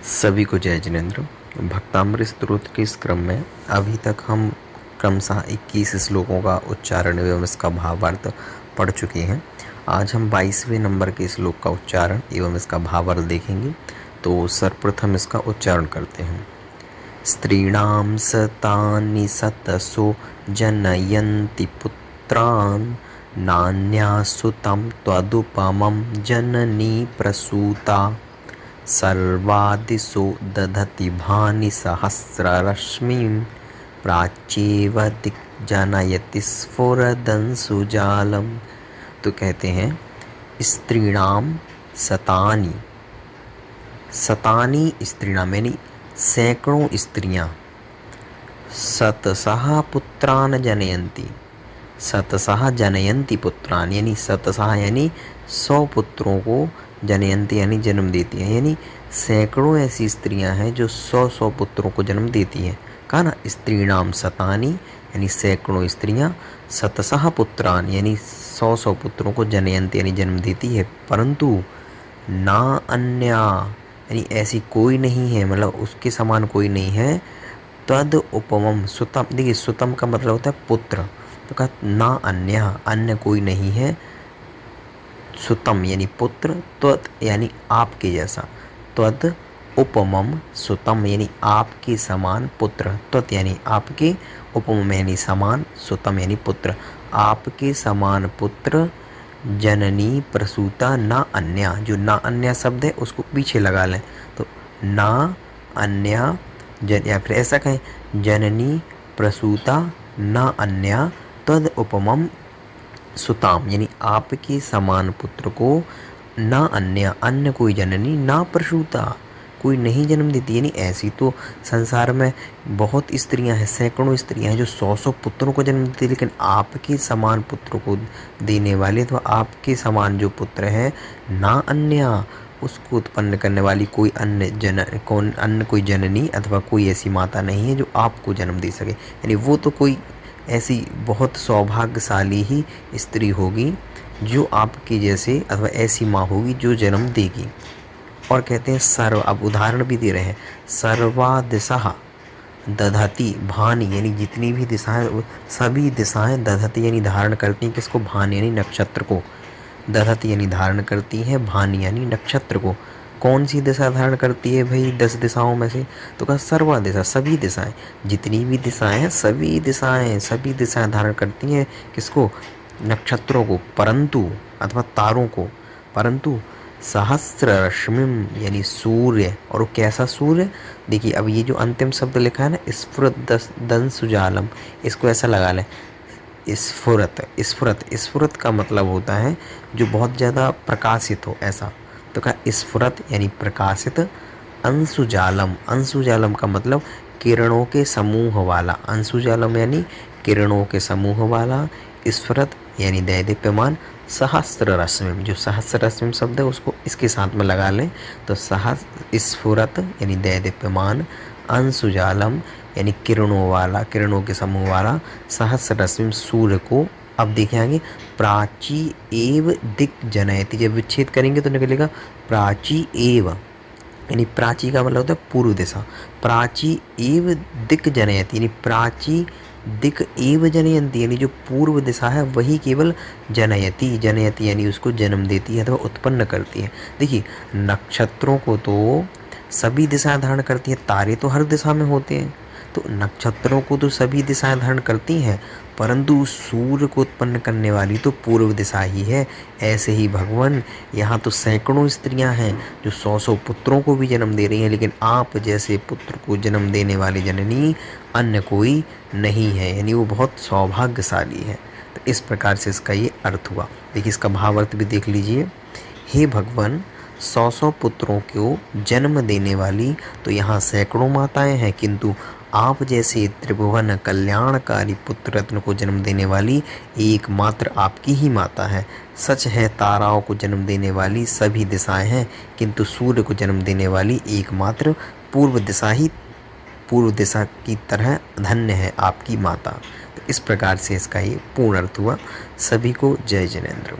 सभी को जय जिनेन्द्र। भक्तामृत स्तोत्र के इस क्रम में अभी तक हम क्रमशः 21 श्लोकों का उच्चारण एवं इसका भावार्थ पढ़ चुके हैं। आज हम 22वें नंबर के श्लोक का उच्चारण एवं इसका भावार्थ देखेंगे। तो सर्वप्रथम इसका उच्चारण करते हैं। स्त्रीणां सतानि सतसो जनयन्ति पुत्रान् नान्यासुतं त्वदुपमं जननी प्रसूता सर्वादिशो दधति भानि सहस्ररश्मिं प्राच्येव दिग्जनयति स्फुरदंशुजालम्। तो कहते हैं स्त्रीणाम सतानि, सतानि स्त्रीणाम यानी सैकड़ों स्त्रियां, शतशः पुत्रान जनयन्ति, शतशः जनयन्ति पुत्रान यानी शतशः यानी 100 पुत्रों को जनयन्ति यानी जन्म देती हैं, यानी सैकड़ों ऐसी स्त्रियां हैं जो 100 पुत्रों को जन्म देती हैं। कहा ना, स्त्रीणाम सतानि यानी सैकड़ों स्त्रियां, शतशः पुत्रान यानी 100 पुत्रों को जनयन्ति यानी जन्म देती है, परंतु ना अन्या यानी ऐसी कोई नहीं है, मतलब उसके समान कोई नहीं है। तद उपमम सुतम, देखिए सुतम का मतलब होता है पुत्र, तो कहा ना अन्य, अन्य कोई नहीं है। सुतम यानी पुत्र, त्वत यानी आपके जैसा, त्वद उपमम सुतम यानी आपके समान पुत्र, त्वत यानी आपके, उपमम यानी समान, सुतम यानी पुत्र, आपके समान पुत्र जननी प्रसूता ना अन्या। जो ना अन्या शब्द है उसको पीछे लगा लें, तो ना अन्या जन, या फिर ऐसा कहें जननी प्रसूता ना अन्या तद उपमम सुताम यानी आपके समान पुत्र को ना अन्य, अन्य कोई जननी ना प्रसूता कोई नहीं जन्म देती। यानी ऐसी तो संसार में बहुत स्त्रियां हैं, सैकड़ों स्त्रियां हैं जो 100 पुत्रों को जन्म देती, लेकिन आपके समान पुत्र को देने वाले, तो आपके समान जो पुत्र है ना अन्य, उसको उत्पन्न करने वाली कोई अन्य कोई जननी अथवा कोई ऐसी माता नहीं है जो आपको जन्म दे सके। यानी वो तो कोई ऐसी बहुत सौभाग्यशाली ही स्त्री होगी जो आपके जैसे अथवा ऐसी माँ होगी जो जन्म देगी। और कहते हैं सर्व, अब उदाहरण भी दे रहे हैं, सर्वा दिशा दधति भानि यानी जितनी भी दिशाएं, सभी दिशाएं दधति यानी धारण करती हैं किसको, भानि यानी नक्षत्र को, दधति यानी धारण करती है, भानि यानी नक्षत्र को। कौन सी दिशा धारण करती है भाई 10 दिशाओं में से, तो कहा सर्वा दिशा, सभी दिशाएं, जितनी भी दिशाएं हैं सभी दिशाएं धारण करती हैं किसको, नक्षत्रों को, परंतु अथवा तारों को, परंतु सहस्र रश्मिम यानी सूर्य। और वो कैसा सूर्य, देखिए अब ये जो अंतिम शब्द लिखा है ना, स्फुरदंशुजालम, इसको ऐसा लगा लें, स्फुरत का मतलब होता है जो बहुत ज़्यादा प्रकाशित हो, ऐसा। तो कहा स्फुरत यानी प्रकाशित, अंशुजालम का मतलब किरणों के समूह वाला, अंशुजालम यानी किरणों के समूह वाला, स्फुरत यानी दैदीप्यमान, सहस्र रश्मिम, जो सहस्र रश्मिम शब्द है उसको इसके साथ में लगा लें, तो स्फुरत यानी दैदीप्यमान, अंशुजालम यानी किरणों वाला, किरणों के समूह वाला, सहस्र रश्मिम सूर्य को। अब देखें आगे, प्राची एव दिक् जनयति, जब विच्छेद करेंगे तो निकलेगा प्राची एव, यानी प्राची का मतलब होता है पूर्व दिशा, प्राची एव दिक् जनयति यानी प्राची दिक् एव जनयन्ति यानी जो पूर्व दिशा है वही केवल जनयति यानी उसको जन्म देती है अथवा उत्पन्न करती है। देखिए नक्षत्रों को तो सभी दिशाएं धारण करती हैं, तारे तो हर दिशा में होते हैं, तो नक्षत्रों को तो सभी दिशाएं धारण करती हैं, परंतु सूर्य को उत्पन्न करने वाली तो पूर्व दिशा ही है। ऐसे ही भगवान, यहाँ तो सैकड़ों स्त्रियां हैं जो 100 पुत्रों को भी जन्म दे रही हैं, लेकिन आप जैसे पुत्र को जन्म देने वाली जननी अन्य कोई नहीं है, यानी वो बहुत सौभाग्यशाली है। तो इस प्रकार से इसका ये अर्थ हुआ। देखिए इसका भावार्थ भी देख लीजिए। हे भगवान, 100 पुत्रों को जन्म देने वाली तो यहाँ सैकड़ों माताएं हैं, किंतु आप जैसे त्रिभुवन कल्याणकारी पुत्र रत्न को जन्म देने वाली एकमात्र आपकी ही माता है। सच है ताराओं को जन्म देने वाली सभी दिशाएं हैं, किंतु सूर्य को जन्म देने वाली एकमात्र पूर्व दिशा की तरह धन्य है आपकी माता। तो इस प्रकार से इसका ये पूर्ण अर्थ हुआ। सभी को जय जिनेन्द्र।